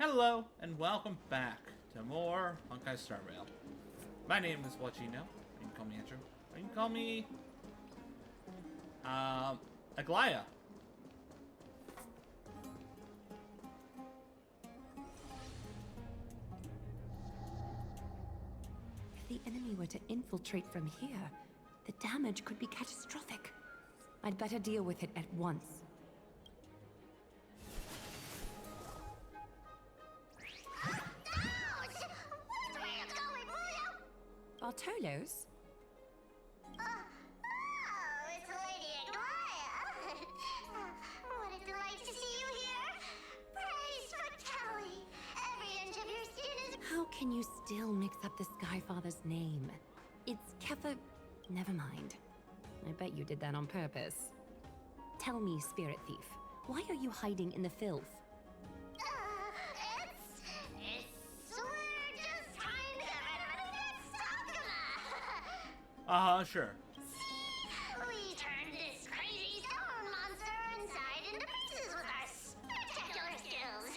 Hello, and welcome back to more Honkai Star Rail. My name is what you know. You can call me Andrew. Or you can call me... Aglaya. If the enemy were to infiltrate from here, the damage could be catastrophic. I'd better deal with it at once. Bartolos? It's Lady Aglaya. What a delight to see you here. Praise Fratelli. Every inch of your skin is... How can you still mix up the Skyfather's name? It's Kepha... Never mind. I bet you did that on purpose. Tell me, Spirit Thief, why are you hiding in the filth? We're just trying to get rid of that Sakuma. Sure. We turned this crazy stone monster inside into pieces with our spectacular skills.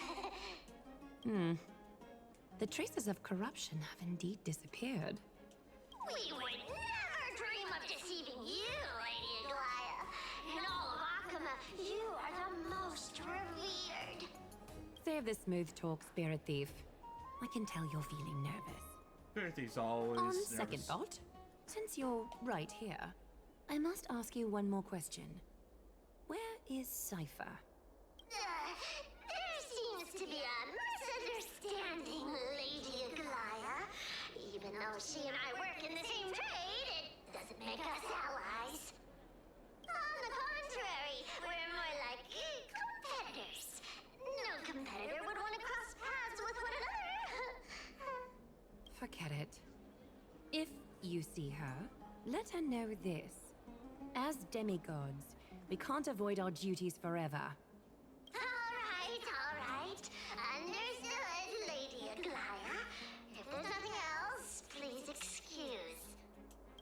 The traces of corruption have indeed disappeared. We would never dream of deceiving you, Lady Aglaya. In all of Akuma, you are the most revered. Save the smooth talk, Spirit Thief. I can tell you're feeling nervous. Spirithy's always On nervous. second thought, since you're right here, I must ask you one more question. Where is Cypher? There seems to be a misunderstanding, Lady Aglaya. Even though she and I work in the same trade, it doesn't make us allies. On the contrary, we're more like competitors. No competitor would want to cross paths with one another. Forget it. If you see her, let her know this. As demigods, we can't avoid our duties forever. All right. Understood, Lady Aglaya. If there's nothing else, please excuse.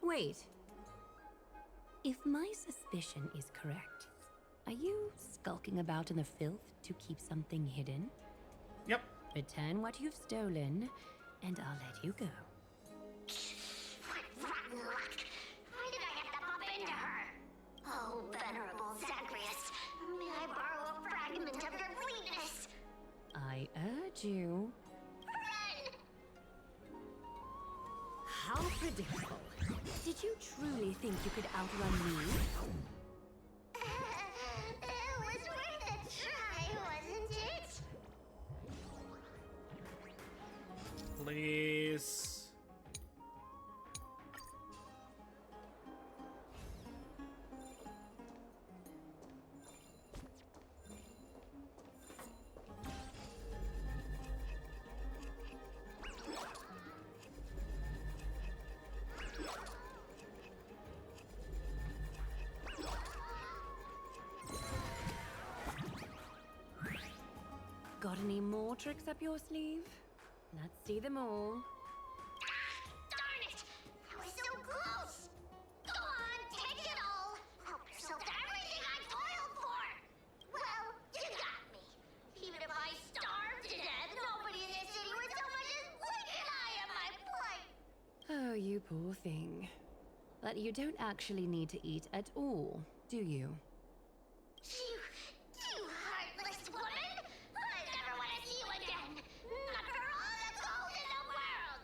Wait. If my suspicion is correct, are you skulking about in the filth to keep something hidden? Yep. Return what you've stolen, and I'll let you go. What rotten luck! Why did I have to bump into her? Oh, venerable Zagreus, may I borrow a fragment of your fleetness? I urge you. Run! How predictable. Did you truly think you could outrun me? It was worth a try, wasn't it? Please. Got any more tricks up your sleeve? Let's see them all. Darn it! I was so close! Go on, take it all! Help yourself to everything I toiled for! Well, you got me. Even if I starved to death, nobody in this city would so much as blink an eye at my plight! Oh, you poor thing. But you don't actually need to eat at all, do you? You heartless woman! I never want to see you again! Not for all the gold in the world!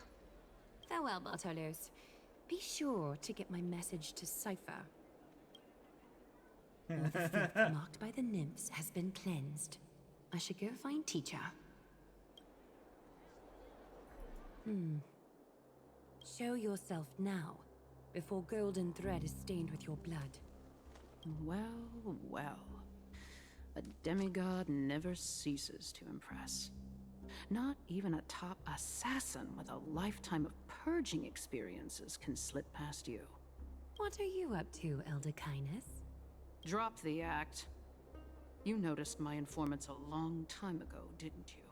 Farewell, Bartolos. Be sure to get my message to Cypher. All the filth marked by the nymphs has been cleansed. I should go find teacher. Show yourself now, before golden thread is stained with your blood. Well, well. A demigod never ceases to impress. Not even a top assassin with a lifetime of purging experiences can slip past you. What are you up to, Elder Kindness? Drop the act. You noticed my informants a long time ago, didn't you?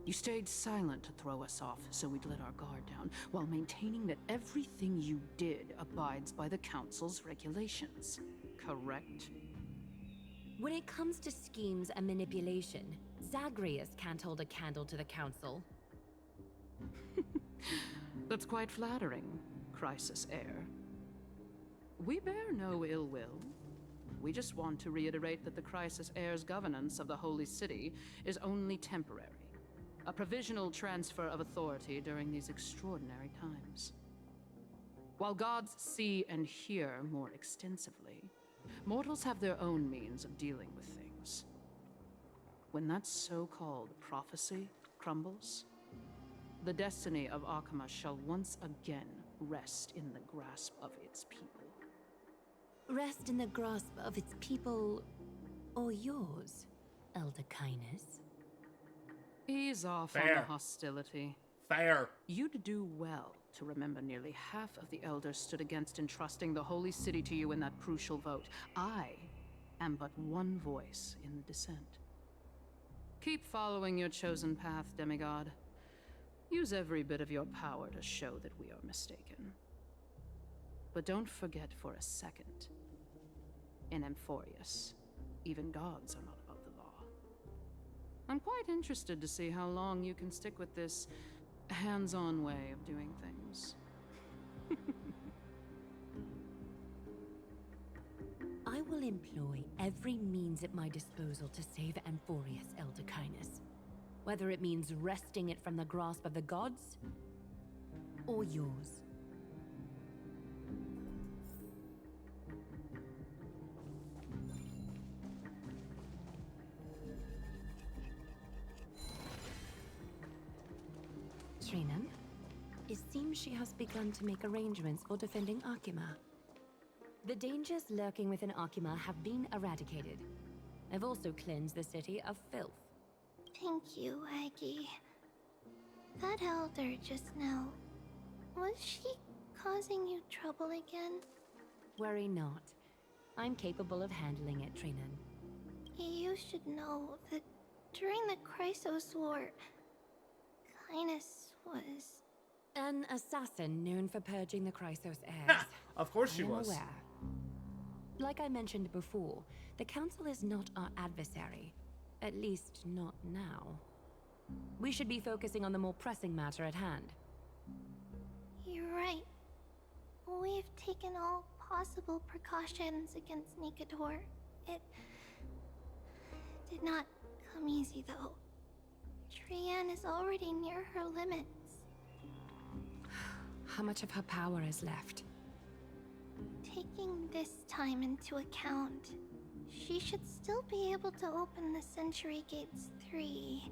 You stayed silent to throw us off, so we'd let our guard down, while maintaining that everything you did abides by the Council's regulations. Correct? When it comes to schemes and manipulation, Zagreus can't hold a candle to the Council. That's quite flattering, Crisis Heir. We bear no ill will. We just want to reiterate that the Crisis Heir's governance of the Holy City is only temporary, a provisional transfer of authority during these extraordinary times. While gods see and hear more extensively, mortals have their own means of dealing with things. When that so-called prophecy crumbles, the destiny of Akama shall once again rest in the grasp of its people. Rest in the grasp of its people, or yours, Elder Kindness? Ease off on Fair. the hostility. Fair. You'd do well to remember nearly half of the elders stood against entrusting the Holy City to you in that crucial vote. I am but one voice in the dissent. Keep following your chosen path, demigod. Use every bit of your power to show that we are mistaken. But don't forget for a second, in Amphorius, even gods are not above the law. I'm quite interested to see how long you can stick with this hands-on way of doing things. I will employ every means at my disposal to save Amphorius, Elder Kindness. Whether it means wresting it from the grasp of the gods, or yours. Trinum, it seems she has begun to make arrangements for defending Akima. The dangers lurking within Akima have been eradicated. I've also cleansed the city of filth. Thank you, Aggie. That elder just now, was she causing you trouble again? Worry not. I'm capable of handling it, Trinan. You should know that during the Chrysos War, Kindness was... An assassin known for purging the Chrysos heirs. Of course she I am was. aware. Like I mentioned before, the Council is not our adversary. At least, not now. We should be focusing on the more pressing matter at hand. You're right. We've taken all possible precautions against Nikador. It did not come easy, though. Trian is already near her limits. How much of her power is left? Taking this time into account, she should still be able to open the Century Gates 3.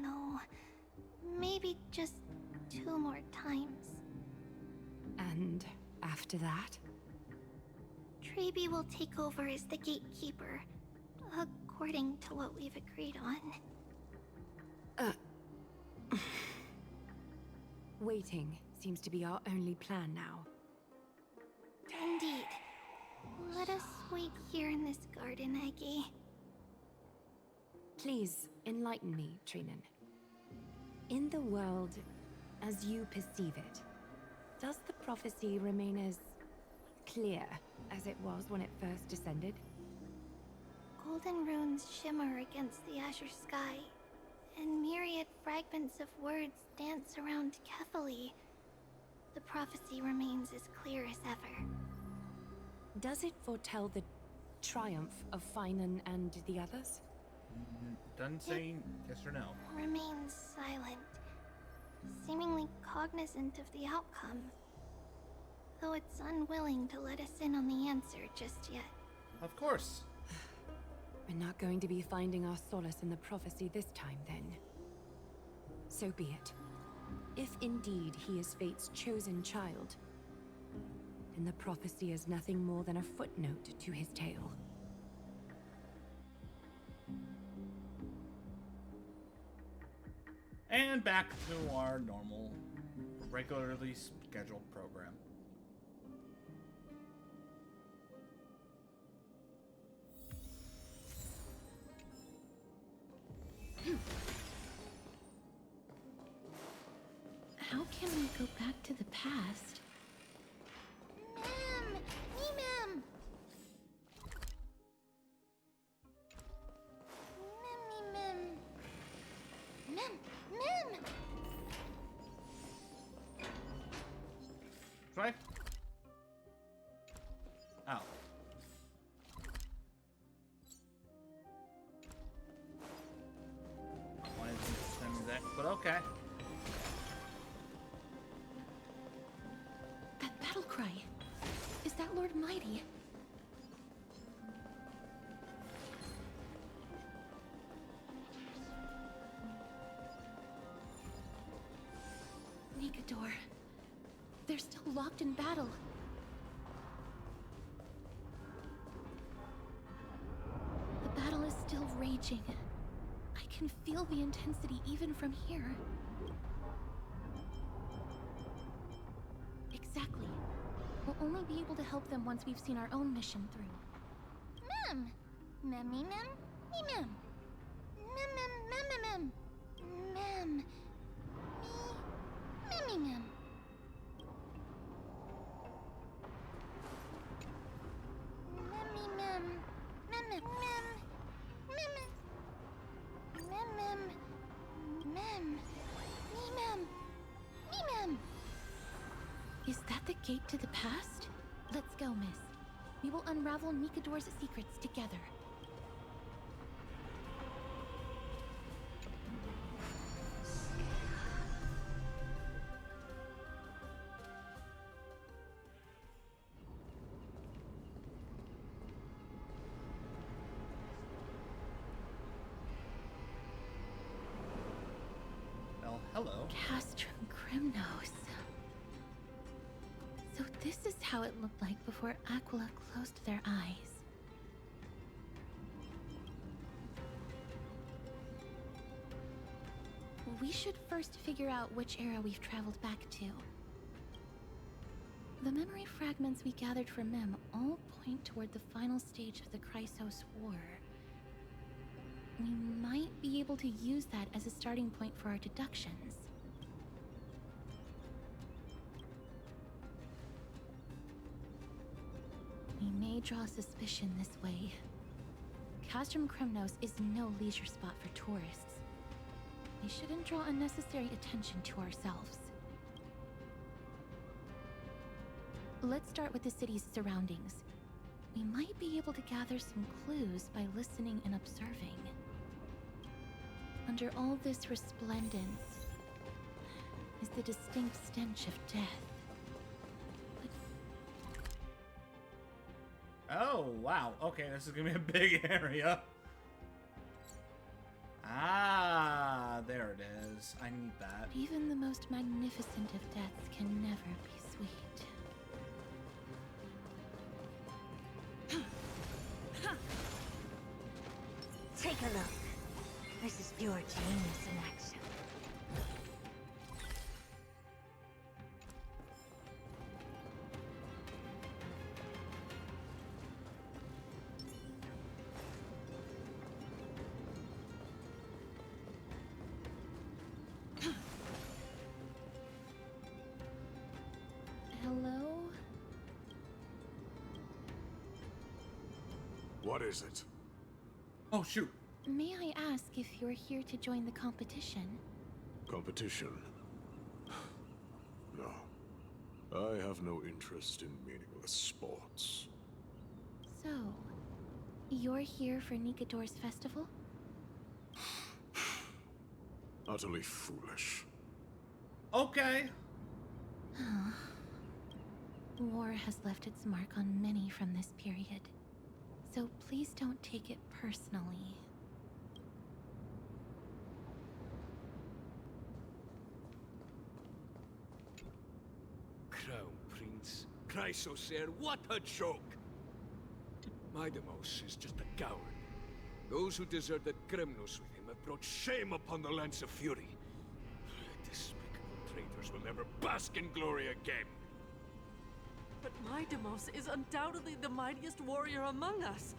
No, maybe just 2 more times. And after that? Trebi will take over as the gatekeeper, according to what we've agreed on. Waiting seems to be our only plan now. Indeed. Let us wait here in this garden, Aggie. Please, enlighten me, Trinan. In the world, as you perceive it, does the prophecy remain as clear as it was when it first descended? Golden runes shimmer against the azure sky, and myriad fragments of words dance around Kefali. The prophecy remains as clear as ever. Does it foretell the triumph of Finan and the others? Done saying yes or no. Remains silent, seemingly cognizant of the outcome, though it's unwilling to let us in on the answer just yet. Of course. We're not going to be finding our solace in the prophecy this time, then. So be it. If indeed he is Fate's chosen child, then the prophecy is nothing more than a footnote to his tale. And back to our normal, regularly scheduled program. How can we go back to the past? Ma'am! Me, ma'am! way? Oh. Why didn't it send me there? But okay. That battle cry. Is that Lord Mighty? Nikador. They're still locked in battle. The battle is still raging. I can feel the intensity even from here. Exactly. We'll only be able to help them once we've seen our own mission through. Mem. Memmy mem. Me mem. Mem mem mem mem mem. Mem. Me. Memmy mem. Memmy mem. Mem mem mem. Mem mem. Mem mem. Mem. Me mem. Me mem. Is that the gate to the past? Let's go, miss. We will unravel Nikador's secrets together. Well, hello. Castrum Grimnos. So this is how it looked like before Aquila closed their eyes. We should first figure out which era we've traveled back to. The memory fragments we gathered from Mem all point toward the final stage of the Chrysos War. We might be able to use that as a starting point for our deductions. We may draw suspicion this way. Castrum Kremnos is no leisure spot for tourists. We shouldn't draw unnecessary attention to ourselves. Let's start with the city's surroundings. We might be able to gather some clues by listening and observing. Under all this resplendence is the distinct stench of death. Oh, wow. Okay, this is gonna be a big area. Ah, there it is. I need that. Even the most magnificent of deaths can never be sweet. Take a look. This is pure genius in action. Hello? What is it? Oh, shoot. May I ask if you're here to join the competition? Competition? No. I have no interest in meaningless sports. So, you're here for Nikador's festival? Utterly foolish. Okay. War has left its mark on many from this period. So please don't take it personally. Crown Prince, Chrysoser, what a joke! Midemos is just a coward. Those who deserted Kremnos with him have brought shame upon the Lance of Fury. Despicable traitors will never bask in glory again. But Midemos is undoubtedly the mightiest warrior among us.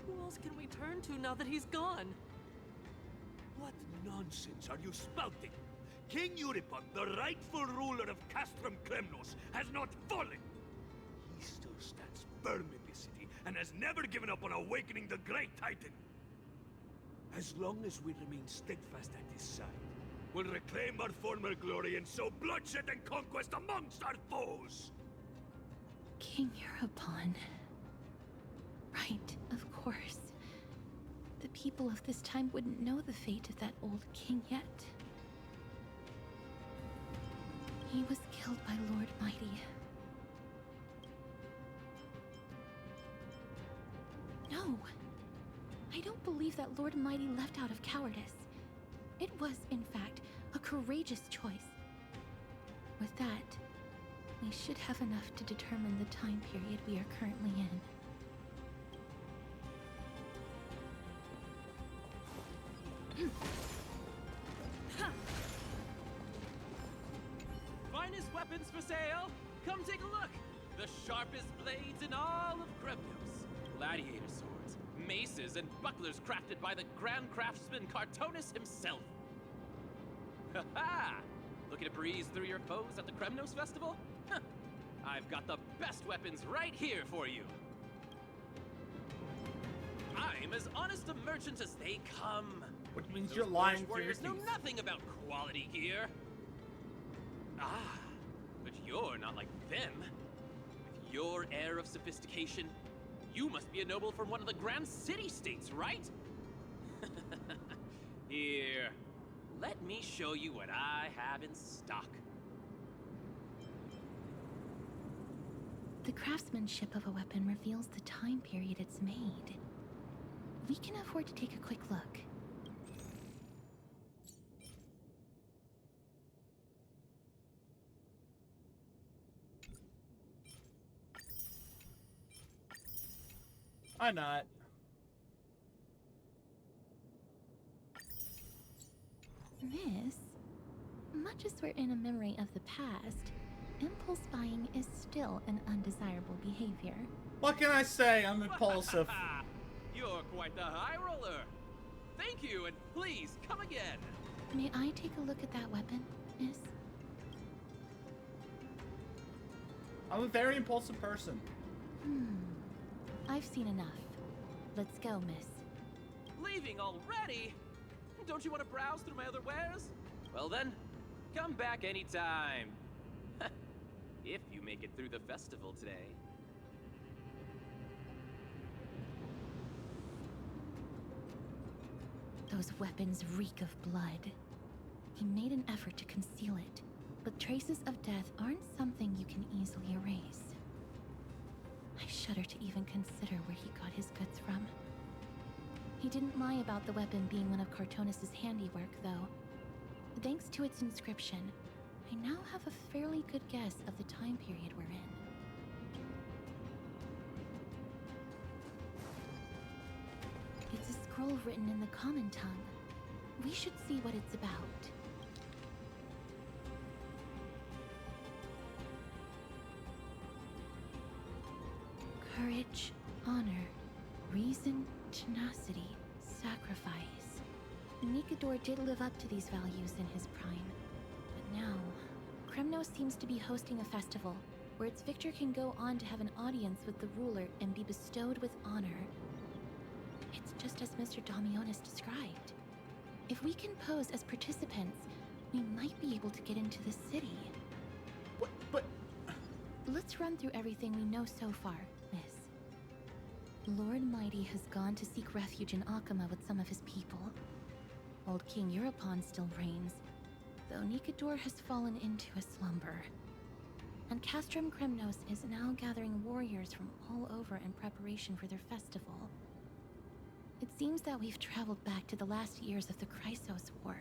Who else can we turn to now that he's gone? What nonsense are you spouting? King Euripon, the rightful ruler of Castrum Kremnos, has not fallen. He still stands firm in this city and has never given up on awakening the great Titan. As long as we remain steadfast at his side, we'll reclaim our former glory and sow bloodshed and conquest amongst our foes. King Europon. Right, of course. The people of this time wouldn't know the fate of that old king yet. He was killed by Lord Mighty. No! I don't believe that Lord Mighty left out of cowardice. It was, in fact, a courageous choice. With that, we should have enough to determine the time period we are currently in. Finest weapons for sale! Come take a look! The sharpest blades in all of Kremnos. Gladiator swords, maces, and bucklers crafted by the Grand Craftsman Cartonis himself. Ha-ha! Looking to breeze through your foes at the Kremnos Festival? Huh. I've got the best weapons right here for you. I'm as honest a merchant as they come. Which means Those you're lying Polish through your warriors know teeth. nothing about quality gear. Ah, but you're not like them. With your air of sophistication, you must be a noble from one of the Grand City-States, right? Here, let me show you what I have in stock. The craftsmanship of a weapon reveals the time period it's made. We can afford to take a quick look. Why not? Miss, much as we're in a memory of the past, impulse buying is still an undesirable behavior. What can I say? I'm impulsive. You're quite the high roller. Thank you, and please come again. May I take a look at that weapon, miss? I'm a very impulsive person. I've seen enough. Let's go, miss. Leaving already? Don't you want to browse through my other wares? Well then, come back anytime. If you make it through the festival today. Those weapons reek of blood. He made an effort to conceal it, but traces of death aren't something you can easily erase. I shudder to even consider where he got his goods from. He didn't lie about the weapon being one of Cartonis' handiwork, though. Thanks to its inscription, I now have a fairly good guess of the time period we're in. It's a scroll written in the common tongue. We should see what it's about. Courage, honor, reason, tenacity, sacrifice. Nikador did live up to these values in his prime. But now, Kremnos seems to be hosting a festival where its victor can go on to have an audience with the ruler and be bestowed with honor. It's just as Mr. Damionis described. If we can pose as participants, we might be able to get into the city. What? But Let's run through everything we know so far, miss. Lord Mighty has gone to seek refuge in Akama with some of his people. Old King Europon still reigns, though Nikador has fallen into a slumber. And Castrum Kremnos is now gathering warriors from all over in preparation for their festival. It seems that we've traveled back to the last years of the Chrysos War,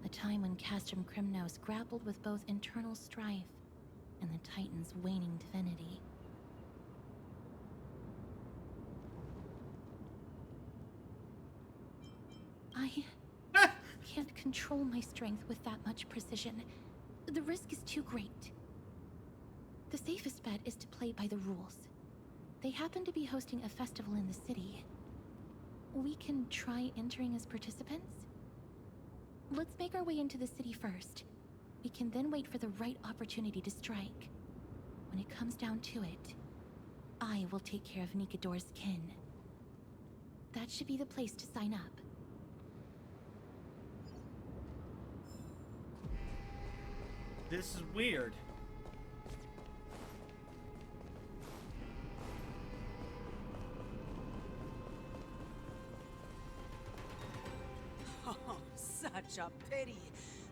a time when Castrum Kremnos grappled with both internal strife and the Titan's waning divinity. I can't control my strength with that much precision. The risk is too great. The safest bet is to play by the rules. They happen to be hosting a festival in the city. We can try entering as participants? Let's make our way into the city first. We can then wait for the right opportunity to strike. When it comes down to it, I will take care of Nikador's kin. That should be the place to sign up. this is weird. Oh, such a pity.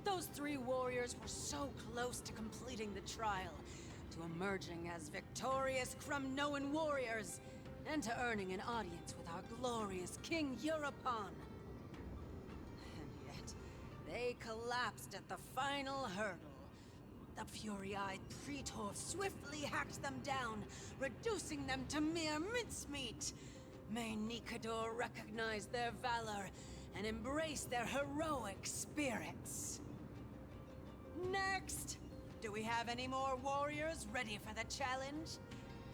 Those 3 warriors were so close to completing the trial, to emerging as victorious Kremnoan warriors, and to earning an audience with our glorious King Europon. And yet, they collapsed at the final hurdle. The fury-eyed Praetor swiftly hacked them down, reducing them to mere mincemeat. May Nikador recognize their valor and embrace their heroic spirits. Next! Do we have any more warriors ready for the challenge?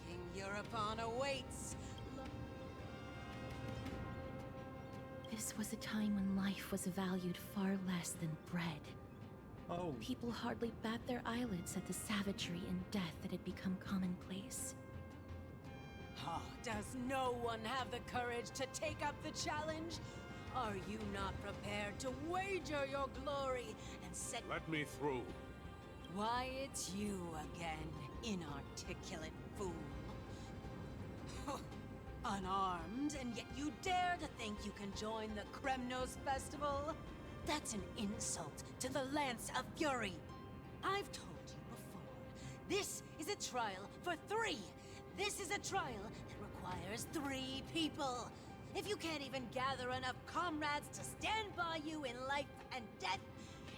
King Europon awaits. This was a time when life was valued far less than bread. Oh. People hardly bat their eyelids at the savagery and death that had become commonplace. Oh, does no one have the courage to take up the challenge? Are you not prepared to wager your glory and set— Let me through. Why, it's you again, inarticulate fool. Unarmed, and yet you dare to think you can join the Kremnos festival? That's an insult to the Lance of Fury. I've told you before, this is a trial for 3. This is a trial that requires 3 people. If you can't even gather enough comrades to stand by you in life and death,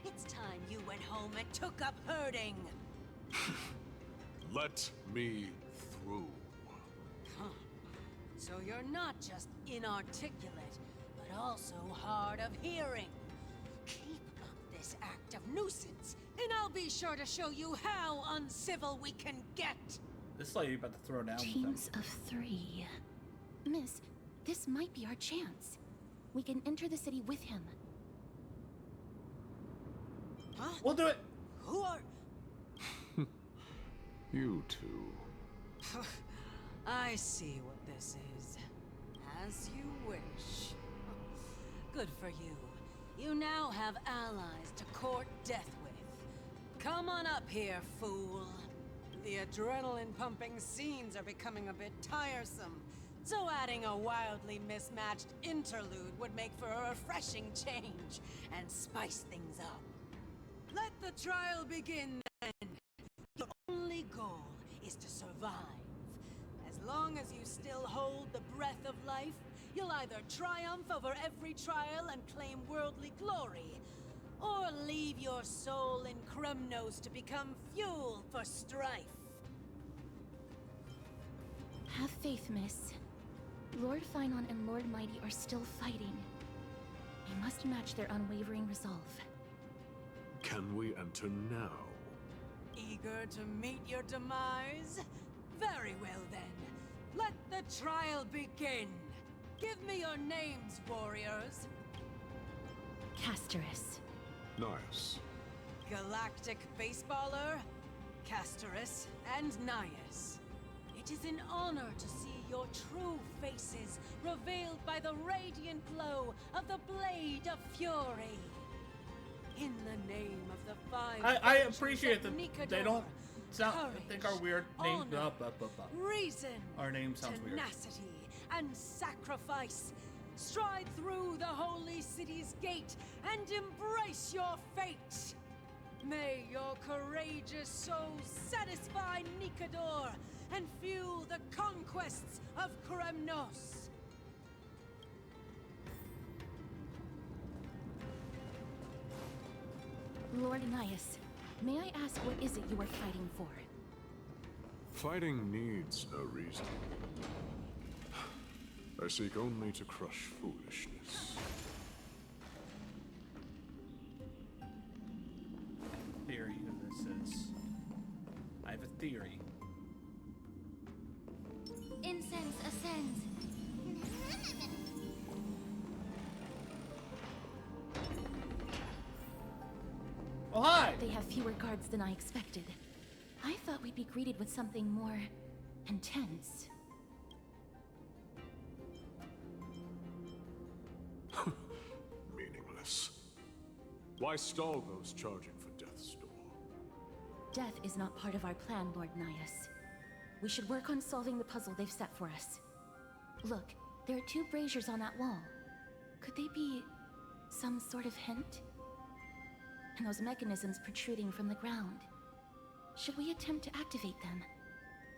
it's time you went home and took up herding. Let me through. Huh. So you're not just inarticulate, but also hard of hearing. Keep up this act of nuisance, and I'll be sure to show you how uncivil we can get. This lady about to throw down with Teams them. of 3. Miss, this might be our chance. We can enter the city with him. Huh? We'll do it. Who are— You two. I see what this is. As you wish. Good for you. You now have allies to court death with. Come on up here, fool. The adrenaline-pumping scenes are becoming a bit tiresome, so adding a wildly mismatched interlude would make for a refreshing change and spice things up. Let the trial begin, then. Your only goal is to survive. As long as you still hold the breath of life, you'll either triumph over every trial and claim worldly glory, or leave your soul in Kremnos to become fuel for strife. Have faith, miss. Lord Finon and Lord Mighty are still fighting. We must match their unwavering resolve. Can we enter now? Eager to meet your demise? Very well then. Let the trial begin. Give me your names, warriors. Castorus. Nice. Galactic Baseballer, Castorus, and Nias. It is an honor to see your true faces revealed by the radiant glow of the Blade of Fury. In the name of the 5 I virtues appreciate of that they don't sound. I think our weird names. honor, Up. reason, Our name sounds weird. tenacity, and sacrifice. Stride through the holy city's gate and embrace your fate. May your courageous souls satisfy Nikador and fuel the conquests of Kremnos. Lord Nias, may I ask what is it you are fighting for? Fighting needs no reason. I seek only to crush foolishness. Theory who this is. I have a theory. Incense ascends. Oh, hi! They have fewer guards than I expected. I thought we'd be greeted with something more intense. Meaningless. Why stall those charging for death's door? Death is not part of our plan, Lord Nias. We should work on solving the puzzle they've set for us. Look, there are 2 braziers on that wall. Could they be some sort of hint? And those mechanisms protruding from the ground. Should we attempt to activate them?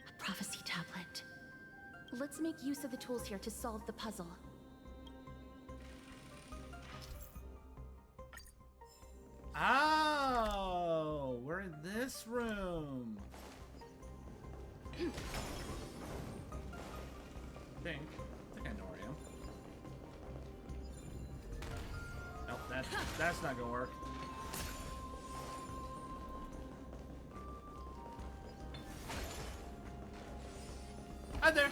A prophecy tablet. Let's make use of the tools here to solve the puzzle. Oh, we're in this room. I think I know where I am. Nope, that's not gonna work. Hi there.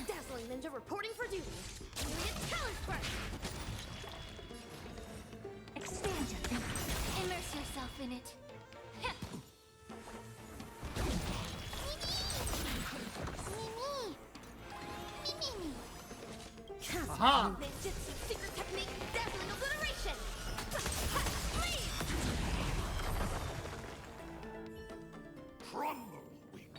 Dazzling Ninja reporting for duty. Immediate talent burst. Expand your thinking. Immerse yourself in it. Aha! Ninjutsu secret technique, dazzling obliteration. Crumble, weak.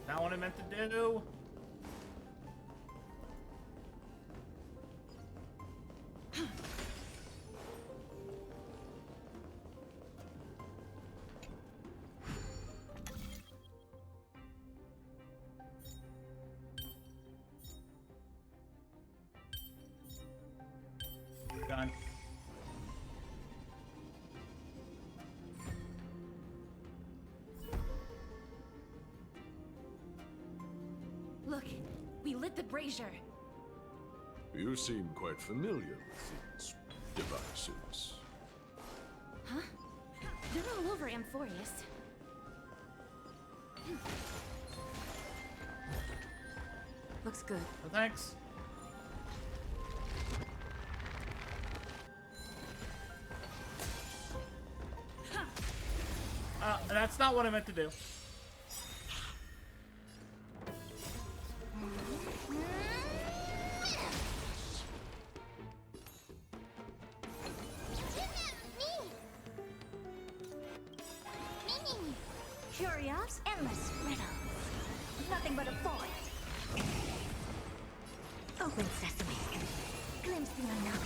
Not what I meant to do. Gone. Look, we lit the brazier. You seem quite familiar with these devices. Huh? They're all over Amphorius. Looks good. Well, thanks. That's not what I meant to do. Curious, endless riddles. Nothing but a void. Open sesame. Glimpse the unknown.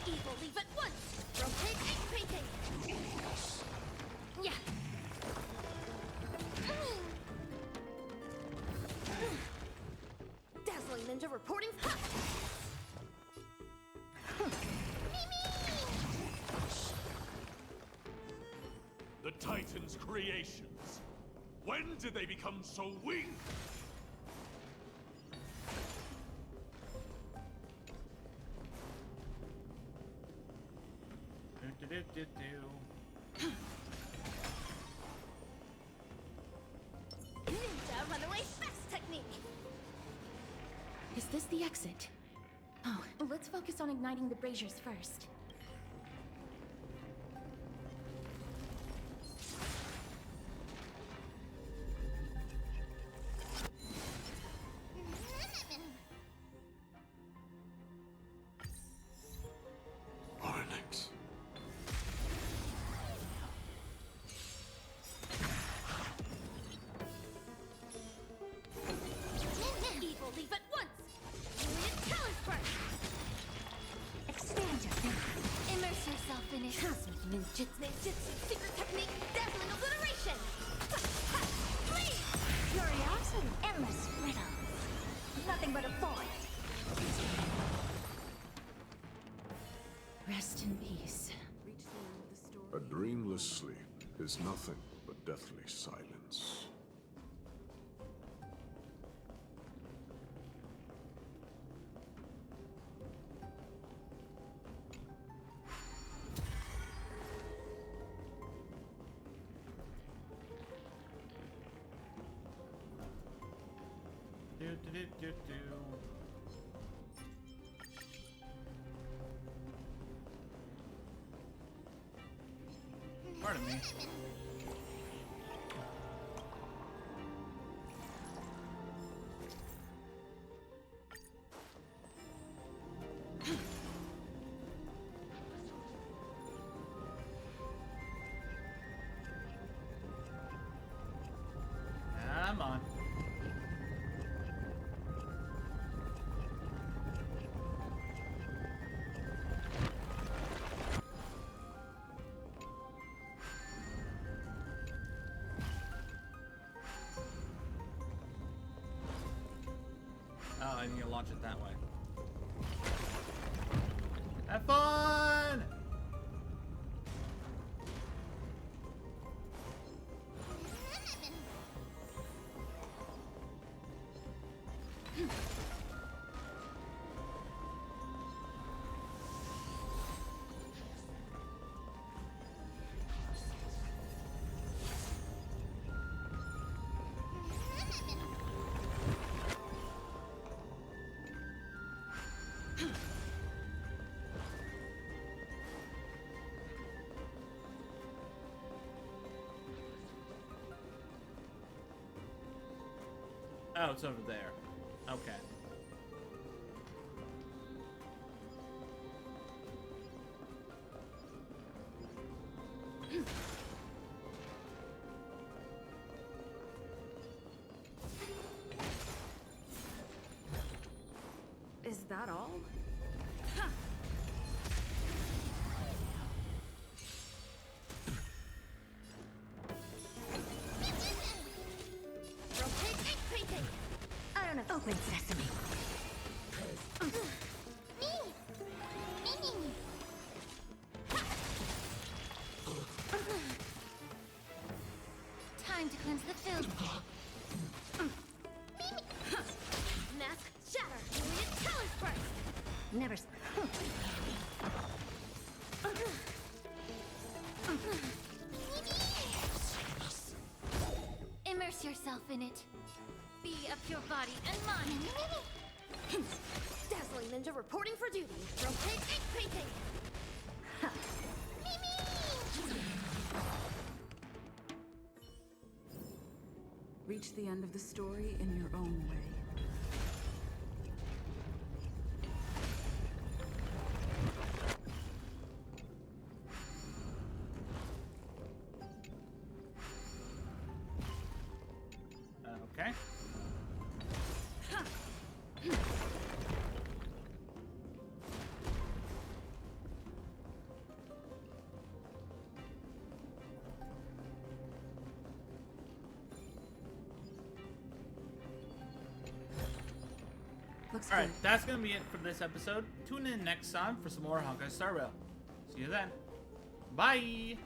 Evil leave at once. Rotate and painting. Yeah. Dazzling Ninja reporting. Ha! The Titan's creations. When did they become so weak? Ninja runaway fast technique. Is this the exit? Oh, let's focus on igniting the braziers first. Onyx. Evil leave at once. Immediate talent burst. Expand your thinking. Immerse yourself in it. Cosmic ninjutsu secret technique, dazzling obliteration. Please. Curiosity, endless riddles. Nothing but a void. Rest in peace. A dreamless sleep is nothing but deathly silence. Do. Pardon me. Oh, I need to launch it that way. Have fun! Oh, it's over there. Okay. Is that all? I don't know. Open sesame. Time to cleanse the field. Mask shatter. Myriad colors burst. Never. Immerse yourself in it. Be a pure body and mind. Dazzling ninja reporting for duty. Rotate and painting. Reach the end of the story in your own way. Okay. Looks Alright, good. that's gonna be it for this episode. Tune in next time for some more Honkai Star Rail. See you then. Bye!